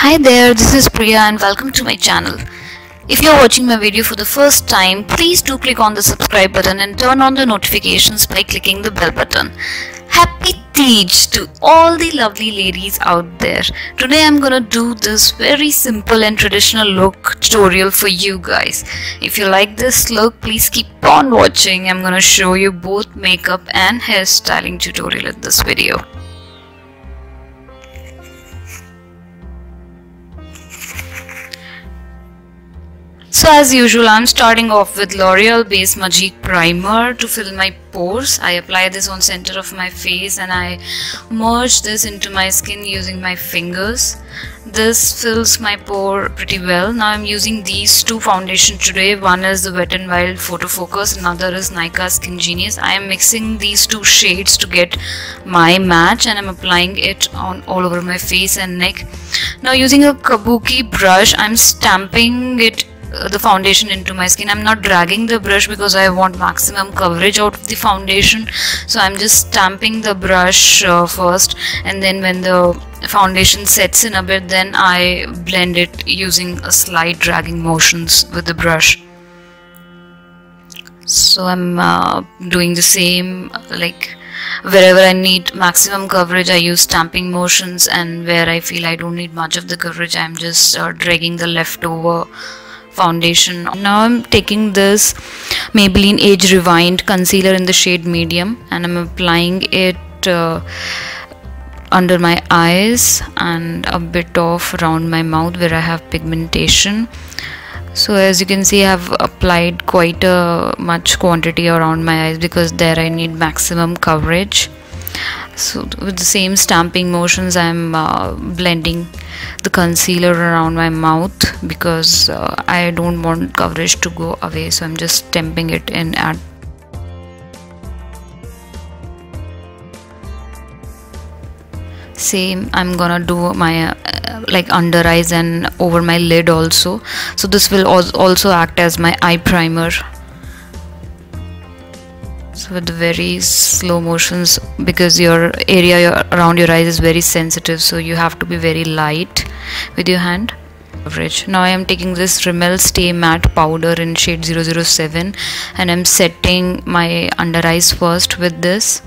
Hi there, this is Priya and welcome to my channel. If you're watching my video for the first time, please do click on the subscribe button and turn on the notifications by clicking the bell button. Happy Teej to all the lovely ladies out there. Today I'm gonna do this very simple and traditional look tutorial for you guys. If you like this look, please keep on watching. I'm gonna show you both makeup and hairstyling tutorial in this video. So as usual, I'm starting off with Loreal base magique primer to fill my pores. I apply this on center of my face and I merge this into my skin using my fingers. This fills my pore pretty well. Now I'm using these two foundations today. One is the Wet n Wild Photofocus, another is Nykaa Skingenius. I am mixing these two shades to get my match and I'm applying it on all over my face and neck. Now using a kabuki brush, I'm stamping the foundation into my skin. I'm not dragging the brush because I want maximum coverage out of the foundation, so I'm just stamping the brush first, and then when the foundation sets in a bit, then I blend it using a slight dragging motions with the brush. So I'm doing the same, like wherever I need maximum coverage I use stamping motions, and where I feel I don't need much of the coverage I'm just dragging the leftover foundation. Now I'm taking this Maybelline Age Refined concealer in the shade medium and I'm applying it under my eyes and a bit of around my mouth where I have pigmentation. So as you can see, I have applied quite a much quantity around my eyes because there I need maximum coverage. So with the same stamping motions I'm blending the concealer around my mouth because I don't want coverage to go away, so I'm just stamping it in at same. I'm gonna do my like under eyes and over my lid also, so this will also act as my eye primer. So with very slow motions, because your area around your eyes is very sensitive, so you have to be very light with your hand. Now I am taking this Rimmel Stay Matte powder in shade 007 and I'm setting my under eyes first with this.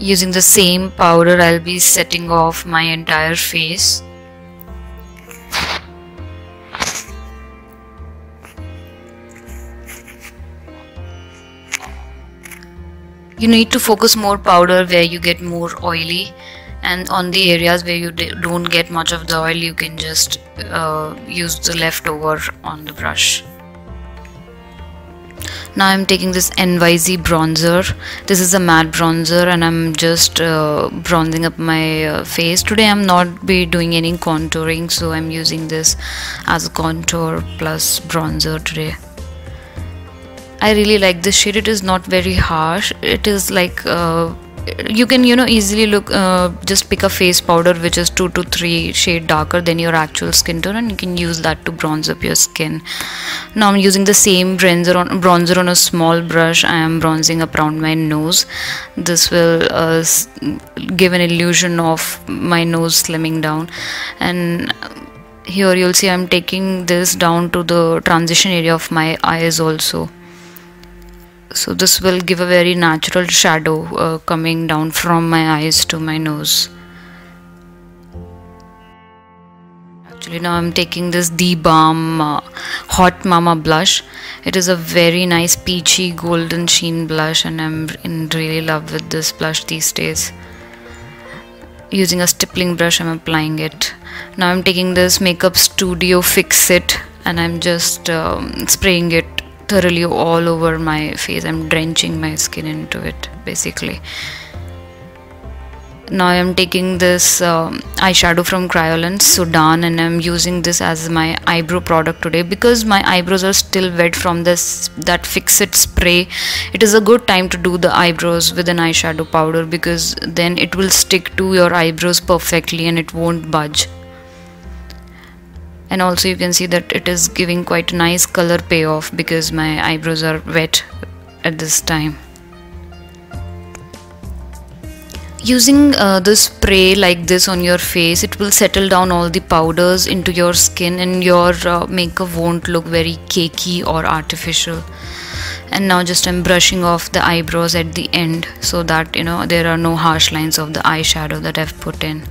Using the same powder I'll be setting off my entire face. You need to focus more powder where you get more oily, and on the areas where you don't get much of the oil you can just use the leftover on the brush. Now I'm taking this NYZ bronzer. This is a matte bronzer and I'm just bronzing up my face. Today I'm not be doing any contouring, so I'm using this as a contour plus bronzer today. I really like this shade. It is not very harsh. It is like you can easily look just pick a face powder which is 2 to 3 shade darker than your actual skin tone and you can use that to bronze up your skin. Now I'm using the same bronzer on a small brush. I am bronzing up around my nose. This will give an illusion of my nose slimming down, and here you'll see I'm taking this down to the transition area of my eyes also. So this will give a very natural shadow coming down from my eyes to my nose. Actually now I'm taking this The Balm Hot Mama blush. It is a very nice peachy golden sheen blush and I'm in really love with this blush these days. Using a stippling brush I'm applying it. Now I'm taking this Makeup Studio Fix It and I'm just spraying it thoroughly all over my face. I'm drenching my skin into it basically. Now I am taking this eyeshadow from Kryolan, Sudan, and I'm using this as my eyebrow product today because my eyebrows are still wet from that Fix It spray. It is a good time to do the eyebrows with an eyeshadow powder because then it will stick to your eyebrows perfectly and it won't budge. And also you can see that it is giving quite a nice color payoff because my eyebrows are wet at this time. Using this spray like this on your face, it will settle down all the powders into your skin, and your makeup won't look very cakey or artificial. And now just I'm brushing off the eyebrows at the end, so that there are no harsh lines of the eyeshadow that I've put in.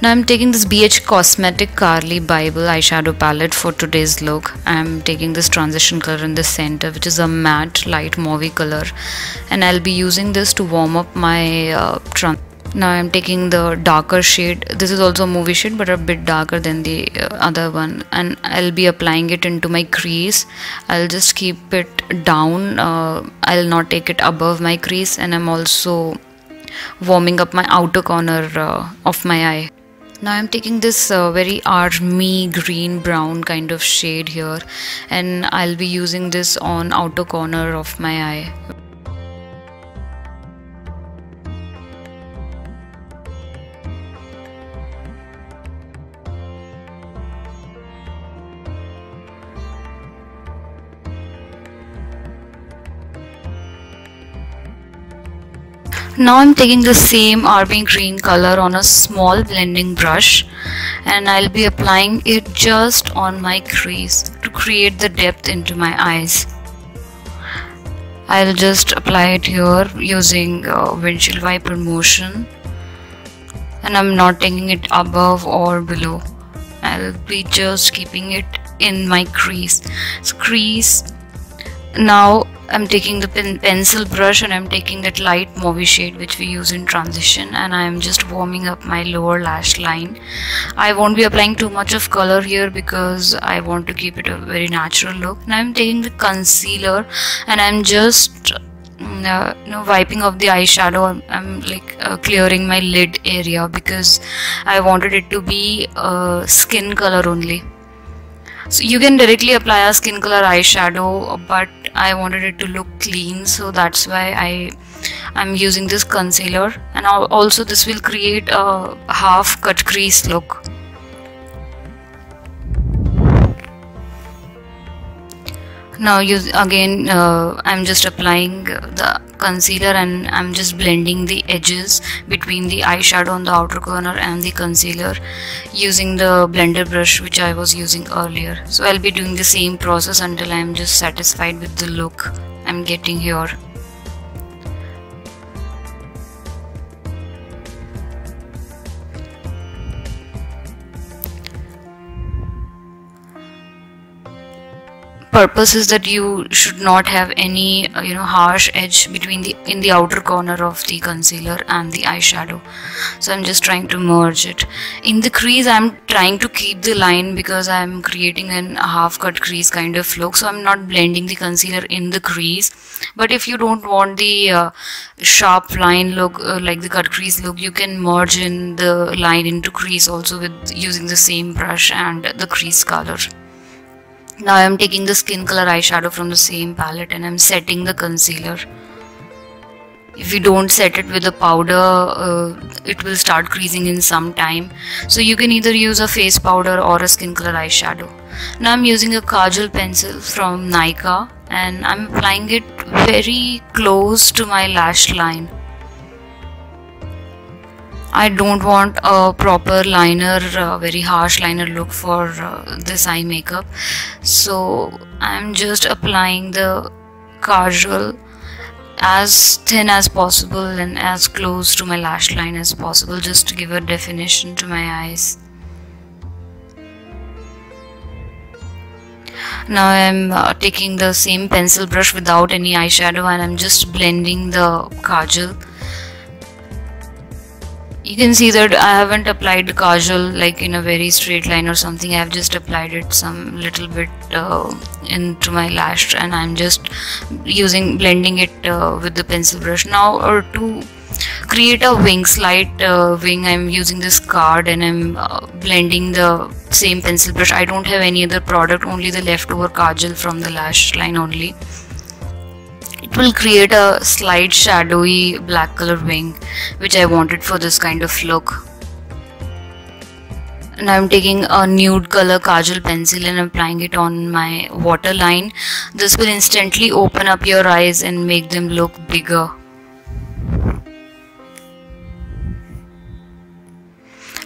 Now I'm taking this BH Cosmetic Carlie Bybel eyeshadow palette for today's look. I'm taking this transition color in the center, which is a matte light mauve color, and I'll be using this to warm up my Now I'm taking the darker shade. This is also a movie shade, but a bit darker than the other one, and I'll be applying it into my crease. I'll just keep it down. I'll not take it above my crease, and I'm also warming up my outer corner of my eye. Now I'm taking this very army green brown kind of shade here, and I'll be using this on outer corner of my eye. Now I'm taking the same army green color on a small blending brush, and I'll be applying it just on my crease to create the depth into my eyes. I'll just apply it here using windshield wiper motion, and I'm not taking it above or below. I'll be just keeping it in my crease. Now I'm taking the pencil brush, and I'm taking that light mauve shade which we use in transition, and I'm just warming up my lower lash line. I won't be applying too much of color here because I want to keep it a very natural look. Now I'm taking the concealer, and I'm just wiping off the eyeshadow. I'm like clearing my lid area because I wanted it to be skin color only. So you can directly apply a skin color eyeshadow, but I wanted it to look clean, so that's why I'm using this concealer. And also this will create a half cut crease look. Now I'm just applying the concealer, and I'm just blending the edges between the eyeshadow on the outer corner and the concealer using the blender brush which I was using earlier. So I'll be doing the same process until I'm just satisfied with the look I'm getting here. Purpose is that you should not have any harsh edge in the outer corner of the concealer and the eyeshadow. So I'm just trying to merge it. In the crease, I'm trying to keep the line because I'm creating a half cut crease kind of look, so I'm not blending the concealer in the crease. But if you don't want the sharp line look, like the cut crease look, you can merge in the line into crease also with using the same brush and the crease color. Now I'm taking the skin color eyeshadow from the same palette, and I'm setting the concealer. If you don't set it with a powder, it will start creasing in some time. So you can either use a face powder or a skin color eyeshadow. Now I'm using a kajal pencil from Nykaa, and I'm applying it very close to my lash line. I don't want a proper liner, very harsh liner look for this eye makeup. So I'm just applying the kajal as thin as possible and as close to my lash line as possible, just to give a definition to my eyes. Now I'm taking the same pencil brush without any eyeshadow, and I'm just blending the kajal. You can see that I haven't applied the kajal like in a very straight line or something. I have just applied it some little bit into my lash, and I'm just blending it with the pencil brush. Now to create a wing, slight wing, I'm using this card, and I'm blending the same pencil brush. I don't have any other product, only the leftover kajal from the lash line only. It will create a slight shadowy black color wing, which I wanted for this kind of look. And I'm taking a nude color kajal pencil and applying it on my waterline. This will instantly open up your eyes and make them look bigger.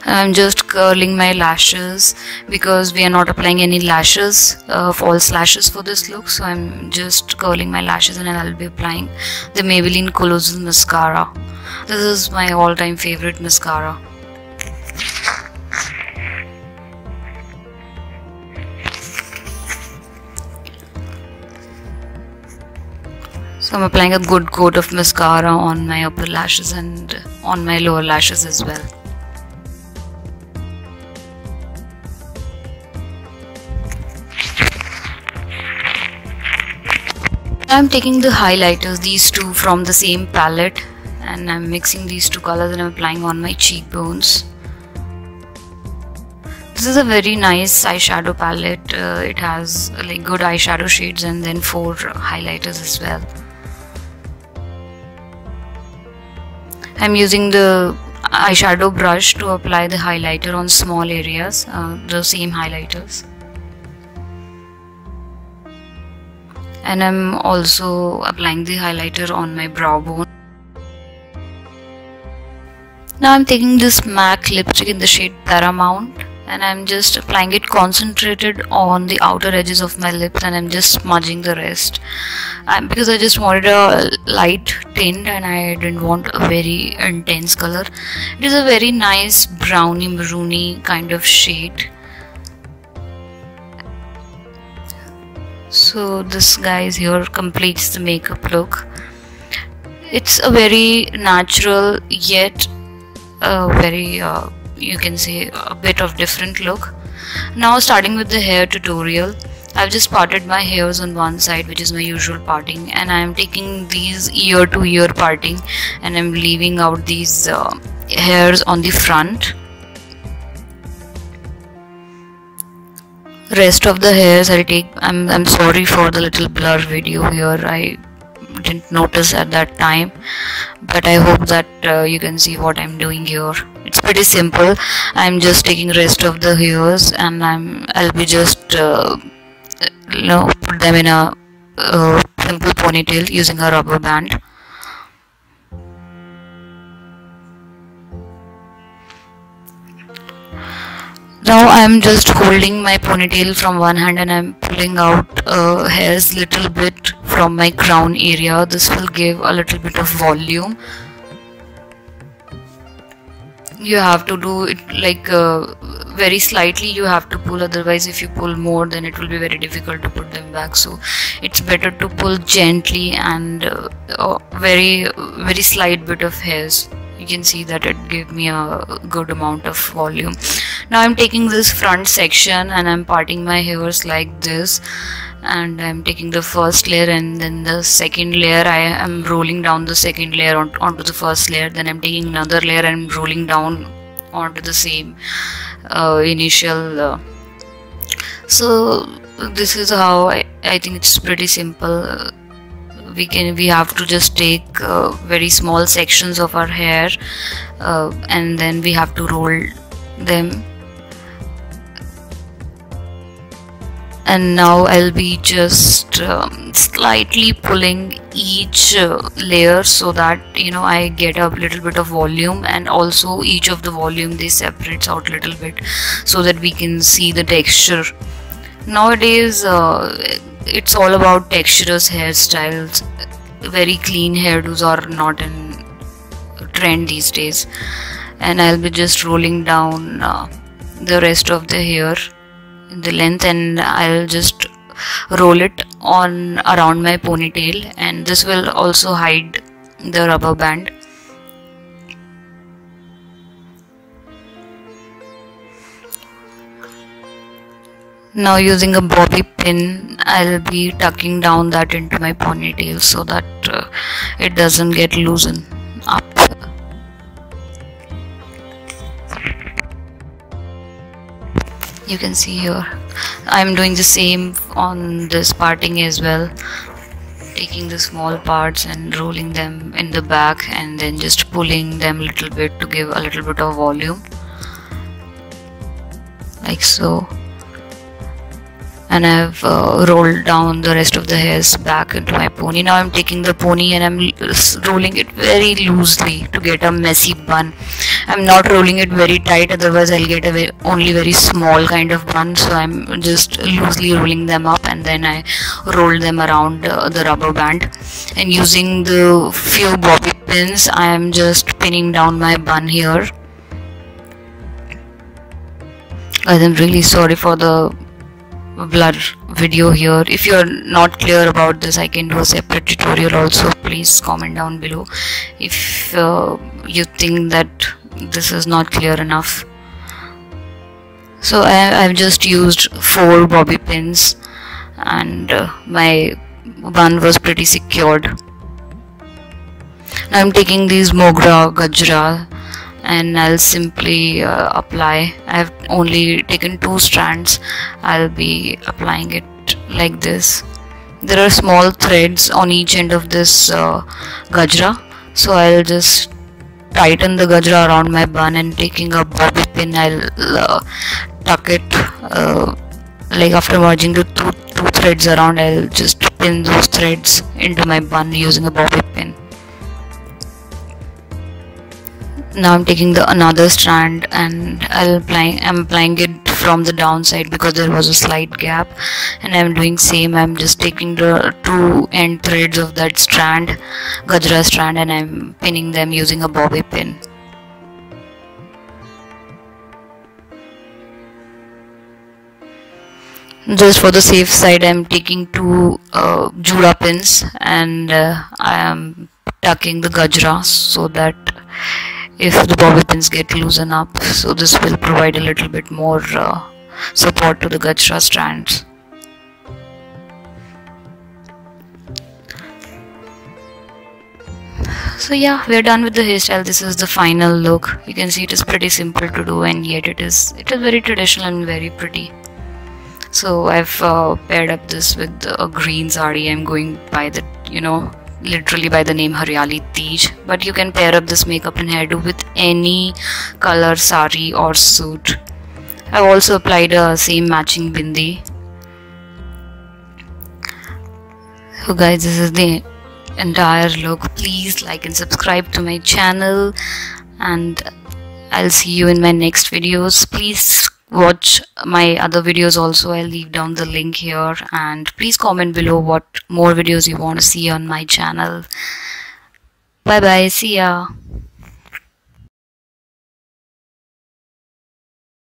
I'm just curling my lashes because we are not applying any lashes, false lashes for this look. So I'm just curling my lashes and I'll be applying the Maybelline Colossal mascara. This is my all-time favorite mascara. So I'm applying a good coat of mascara on my upper lashes and on my lower lashes as well. I'm taking the highlighters, these two from the same palette, and I'm mixing these two colors and I'm applying on my cheekbones. This is a very nice eyeshadow palette. It has like good eyeshadow shades and then 4 highlighters as well. I'm using the eyeshadow brush to apply the highlighter on small areas, the same highlighters. And I'm also applying the highlighter on my brow bone. Now I'm taking this MAC lipstick in the shade Paramount and I'm just applying it concentrated on the outer edges of my lips, and I'm just smudging the rest because I just wanted a light tint and I didn't want a very intense color. It is a very nice browny maroony kind of shade. So this guys here completes the makeup look. It's a very natural yet very you can say a bit of different look. Now starting with the hair tutorial, I've just parted my hairs on one side, which is my usual parting, and I'm taking these ear to ear parting and I'm leaving out these hairs on the front. Rest of the hairs I'll take. I'm sorry for the little blur video here, I didn't notice at that time, but I hope that you can see what I'm doing here. It's pretty simple. I'm just taking rest of the hairs and I'll be just put them in a simple ponytail using a rubber band. Now I'm just holding my ponytail from one hand and I'm pulling out hairs little bit from my crown area. This will give a little bit of volume. You have to do it like very slightly you have to pull, otherwise if you pull more then it will be very difficult to put them back. So it's better to pull gently and very slight bit of hairs. You can see that it gave me a good amount of volume. Now I'm taking this front section and I'm parting my hairs like this, and I'm taking the first layer and then the second layer I am rolling down the second layer onto the first layer, then I'm taking another layer and rolling down onto the same initial so this is how I think it's pretty simple. We have to just take very small sections of our hair and then we have to roll them. And now I'll be just slightly pulling each layer so that I get a little bit of volume, and also each of the volume they separates out a little bit so that we can see the texture. Nowadays it's all about texturous hairstyles. Very clean hairdos are not in trend these days, and I'll be just rolling down the rest of the hair in the length, and I'll just roll it on around my ponytail, and this will also hide the rubber band. Now using a bobby pin, I'll be tucking down that into my ponytail so that it doesn't get loosened up. You can see here I'm doing the same on this parting as well, taking the small parts and rolling them in the back and then just pulling them a little bit to give a little bit of volume, like so. And I've rolled down the rest of the hairs back into my pony. Now I'm taking the pony and I'm rolling it very loosely to get a messy bun. I'm not rolling it very tight, otherwise I'll get a only very small kind of bun. So I'm just loosely rolling them up, and then I roll them around the rubber band. And using the few bobby pins, I am just pinning down my bun here. Guys, I'm really sorry for the blur video here. If you're not clear about this, I can do a separate tutorial also. Please comment down below if you think that this is not clear enough. So I've just used 4 bobby pins, and my bun was pretty secured. Now I'm taking these Mogra gajra, and I'll simply apply. I've only taken 2 strands. I'll be applying it like this. There are small threads on each end of this gajra, so I'll just tighten the gajra around my bun, and taking a bobby pin, I'll tuck it like after merging the two threads around. I'll just pin those threads into my bun using a bobby pin. Now I'm taking another strand, and I'm applying it from the downside because there was a slight gap, and I'm doing same. I'm just taking the 2 end threads of that strand, gajra strand, and I'm pinning them using a bobby pin. Just for the safe side, I'm taking 2 juda pins, and I am tucking the gajra so that if the bobby pins get loosened up, so this will provide a little bit more support to the gajra strands. So yeah, we're done with the hairstyle. This is the final look. You can see it is pretty simple to do, and yet it is very traditional and very pretty. So I've paired up this with a green saree. I'm going by the, literally by the name Teej, but you can pair up this makeup and hairdo with any color saree or suit. I've also applied a same matching bindi. So guys, this is the entire look. Please like and subscribe to my channel, and I'll see you in my next videos. Please watch my other videos also. I'll leave down the link here, and please comment below what more videos you want to see on my channel. Bye bye, see ya.